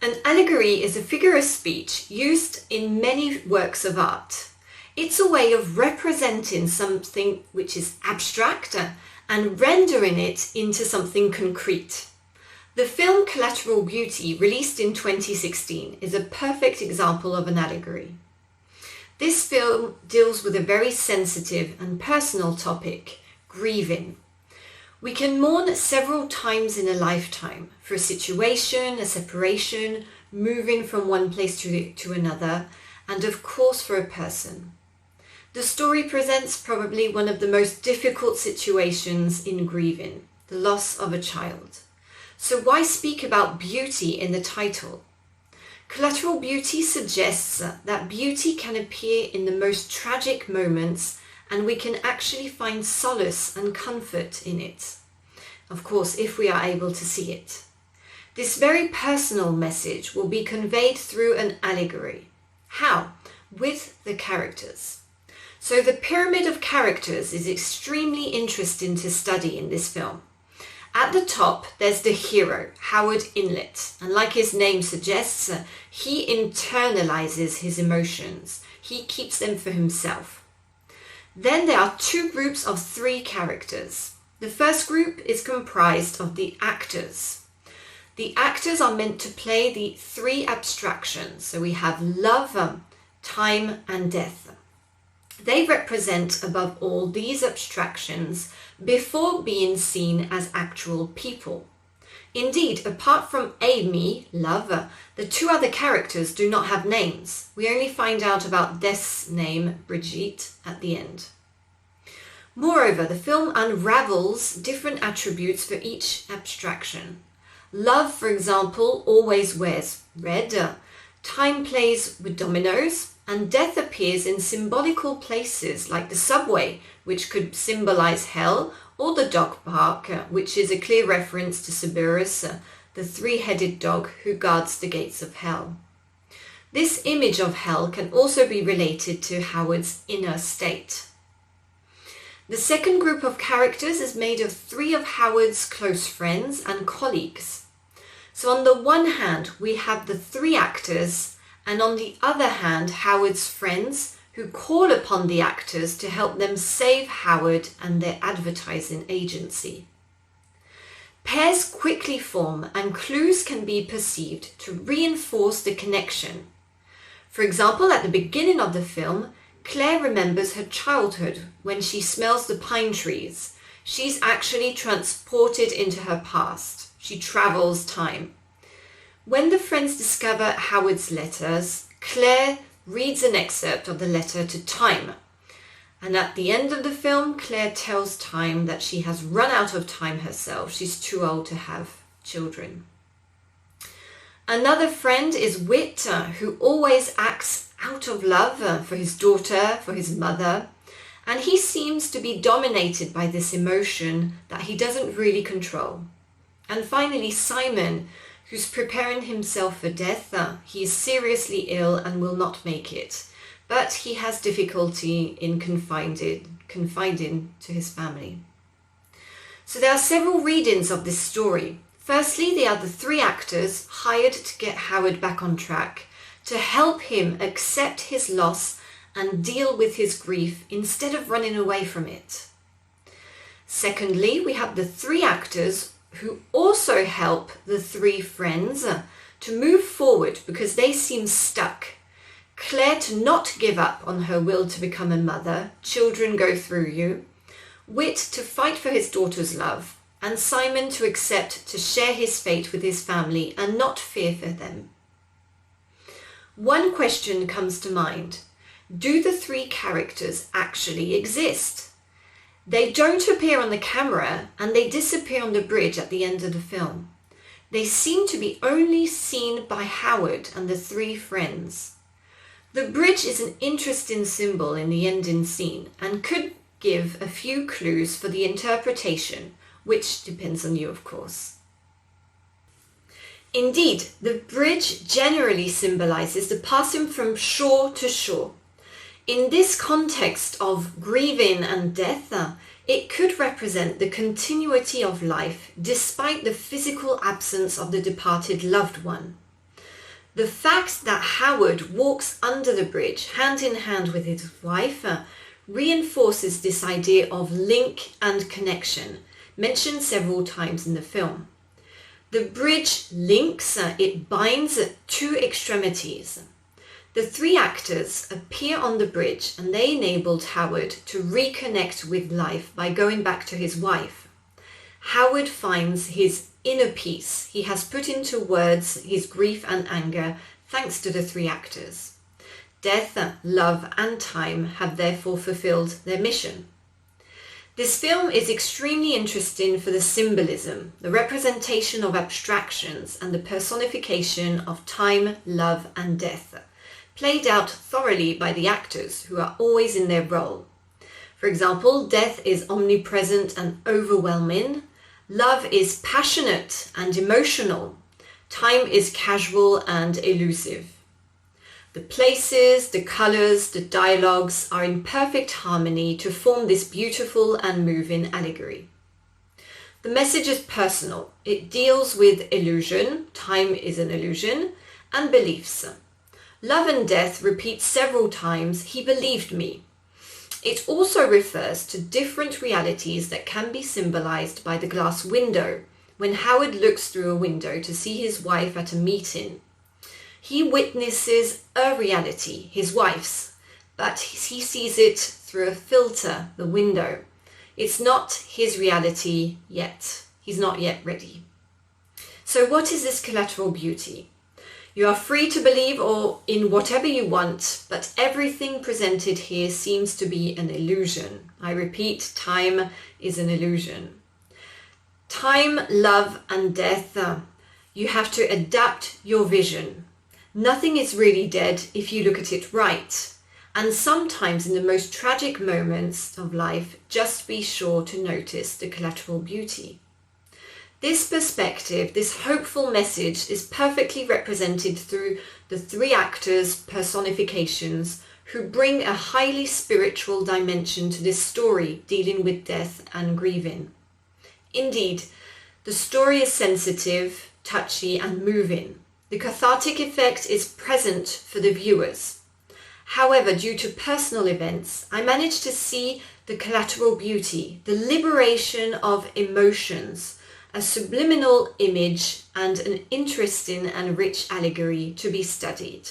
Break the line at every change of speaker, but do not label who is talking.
An allegory is a figure of speech used in many works of art. It's a way of representing something which is abstract and rendering it into something concrete. The film Collateral Beauty, released in 2016, is a perfect example of an allegory. This film deals with a very sensitive and personal topic, grieving. We can mourn several times in a lifetime for a situation, a separation, moving from one place to another, and of course for a person. The story presents probably one of the most difficult situations in grieving, the loss of a child. So why speak about beauty in the title? Collateral Beauty suggests that beauty can appear in the most tragic moments, and we can actually find solace and comfort in it. Of course, if we are able to see it. This very personal message will be conveyed through an allegory. How? With the characters. So the pyramid of characters is extremely interesting to study in this film. At the top, there's the hero, Howard Inlet, and like his name suggests, he internalizes his emotions. He keeps them for himself. Then there are two groups of three characters. The first group is comprised of the actors. The actors are meant to play the three abstractions. So we have love, time, and death. They represent above all these abstractions before being seen as actual people. Indeed, apart from Amy, love, the two other characters do not have names. We only find out about Death's name, Brigitte, at the end. Moreover, the film unravels different attributes for each abstraction. Love, for example, always wears red. Time plays with dominoes, and death appears in symbolical places like the subway, which could symbolize hell, or the dog park, which is a clear reference to Cerberus, the three-headed dog who guards the gates of hell. This image of hell can also be related to Howard's inner state. The second group of characters is made of three of Howard's close friends and colleagues. So on the one hand, we have the three actors, and on the other hand, Howard's friends who call upon the actors to help them save Howard and their advertising agency. Pairs quickly form and clues can be perceived to reinforce the connection. For example, at the beginning of the film, Claire remembers her childhood when she smells the pine trees. She's actually transported into her past. She travels time. When the friends discover Howard's letters, Claire reads an excerpt of the letter to Time. And at the end of the film, Claire tells Time that she has run out of time herself. She's too old to have children. Another friend is Whit, who always acts out of love for his daughter, for his mother, and he seems to be dominated by this emotion that he doesn't really control. And finally, Simon, who's preparing himself for death. He is seriously ill and will not make it, but he has difficulty in confiding to his family. So there are several readings of this story. Firstly, they are the three actors hired to get Howard back on track, to help him accept his loss and deal with his grief instead of running away from it. Secondly, we have the three actors who also help the three friends to move forward because they seem stuck. Claire to not give up on her will to become a mother, children go through you. Whit to fight for his daughter's love, and Simon to accept to share his fate with his family and not fear for them. One question comes to mind. Do the three characters actually exist? They don't appear on the camera and they disappear on the bridge at the end of the film. They seem to be only seen by Howard and the three friends. The bridge is an interesting symbol in the ending scene and could give a few clues for the interpretation, which depends on you, of course. Indeed, the bridge generally symbolizes the passing from shore to shore. In this context of grieving and death, it could represent the continuity of life despite the physical absence of the departed loved one. The fact that Howard walks under the bridge hand in hand with his wife reinforces this idea of link and connection, mentioned several times in the film. The bridge links, it binds two extremities. The three actors appear on the bridge and they enabled Howard to reconnect with life by going back to his wife. Howard finds his inner peace. He has put into words his grief and anger thanks to the three actors. Death, love and time have therefore fulfilled their mission. This film is extremely interesting for the symbolism, the representation of abstractions and the personification of time, love and death, played out thoroughly by the actors who are always in their role. For example, death is omnipresent and overwhelming. Love is passionate and emotional. Time is casual and elusive. The places, the colours, the dialogues are in perfect harmony to form this beautiful and moving allegory. The message is personal. It deals with illusion, time is an illusion, and beliefs. Love and death repeats several times, he believed me. It also refers to different realities that can be symbolized by the glass window, when Howard looks through a window to see his wife at a meeting. He witnesses a reality, his wife's, but he sees it through a filter, the window. It's not his reality yet. He's not yet ready. So what is this collateral beauty? You are free to believe in whatever you want, but everything presented here seems to be an illusion. I repeat, time is an illusion. Time, love and death, you have to adapt your vision. Nothing is really dead if you look at it right. And sometimes in the most tragic moments of life, just be sure to notice the collateral beauty. This perspective, this hopeful message is perfectly represented through the three actors' personifications who bring a highly spiritual dimension to this story dealing with death and grieving. Indeed, the story is sensitive, touchy and moving. The cathartic effect is present for the viewers. However, due to personal events, I managed to see the collateral beauty, the liberation of emotions, a subliminal image and an interesting and rich allegory to be studied.